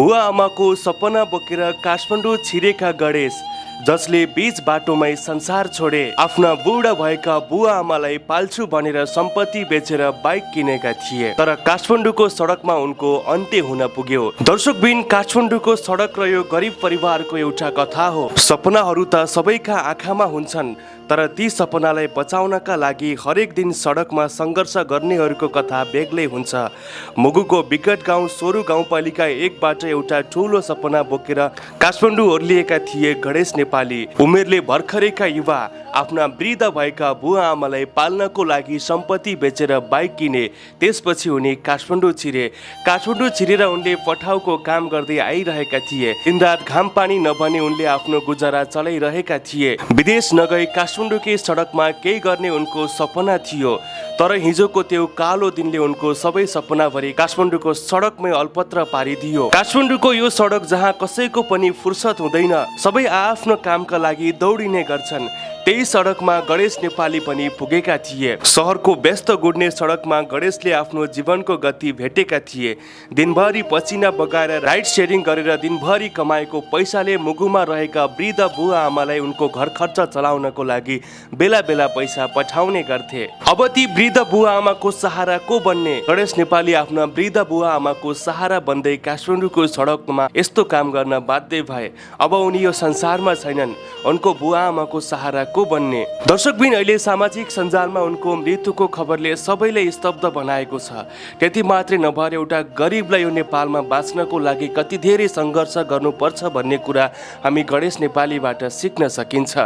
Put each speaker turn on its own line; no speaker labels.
बुवा आमाको सपना बोकेर काठमाडौँ छिरेका गणेश, जसले बीच बाटोमै संसार छोडे। आफ्ना बुढा भएका बुवा आमालाई पाल्छु भनेर सम्पत्ति बेचेर बाइक किनेका थिए, तर काठमाडौँको सडकमा उनको अन्त्य हुन पुग्यो। दर्शकबिन, काठमाडौँको सडक र यो गरिब परिवारको एउटा कथा हो। सपनाहरू त सबैका आँखामा हुन्छन्, तर ती सपनालाई बचाउनका लागि हरेक दिन सडकमा सङ्घर्ष गर्नेहरूको कथा बेग्लै हुन्छ। मुगुको विकट गाउँ सोरु गाउँपालिका एकबाट एउटा ठुलो सपना बोकेर काठमाडौँ ओर्लिएका थिए गणेश नेपाली। उमेरले भर्खरैका युवा आफ्ना वृद्ध भएका बुवा आमालाई पाल्नको लागि सम्पत्ति बेचेर बाइक किने। त्यसपछि उनी काठमाडौँ छिरे। काठमाडौँ छिरेर उनले पठाउको काम गर्दै आइरहेका थिए। दिनरात घाम पानी नभनी उनले आफ्नो गुजारा चलाइरहेका थिए। विदेश नगई काठमाडौँकै सडकमा केही गर्ने उनको सपना थियो, तर हिजोको त्यो कालो दिनले उनको सबै सपनाभरि काठमाडौँको सडकमै अल्पत्र पारिदियो। काठमाडौँको यो सडक जहाँ कसैको पनि फुर्सद हुँदैन, सबै आफ्नो कामका लागि दौडिने गर्छन्, त्यही सडकमा गणेश नेपाली पनि पुगेका थिए। सहरको व्यस्त गुड्ने सडकमा गणेशले आफ्नो जीवनको गति भेटेका थिए। दिनभरि पसिना बगाएर राइड सेयरिङ गरेर दिनभरि कमाएको पैसाले मुगुमा रहेका वृद्ध बुवा आमालाई उनको घर खर्च चलाउनको लागि बेला बेला पैसा पठाउने गर्थे। अब ती वृद्ध बुवा आमाको सहारा को बन्ने? गणेश नेपाली आफ्ना वृद्ध बुवा आमाको सहारा बन्दै काठमाडौँको सडकमा यस्तो काम गर्न बाध्य भए। अब उनी यो संसारमा छैनन्, उनको बुवा आमाको सहारा को बन्ने? दर्शकबिन, अहिले सामाजिक सञ्जालमा उनको मृत्युको खबरले सबैलाई स्तब्ध बनाएको छ। त्यति मात्रै नभएर एउटा गरिबलाई यो नेपालमा बाँच्नको लागि कति धेरै सङ्घर्ष गर्नुपर्छ भन्ने कुरा हामी गणेश नेपालीबाट सिक्न सकिन्छ।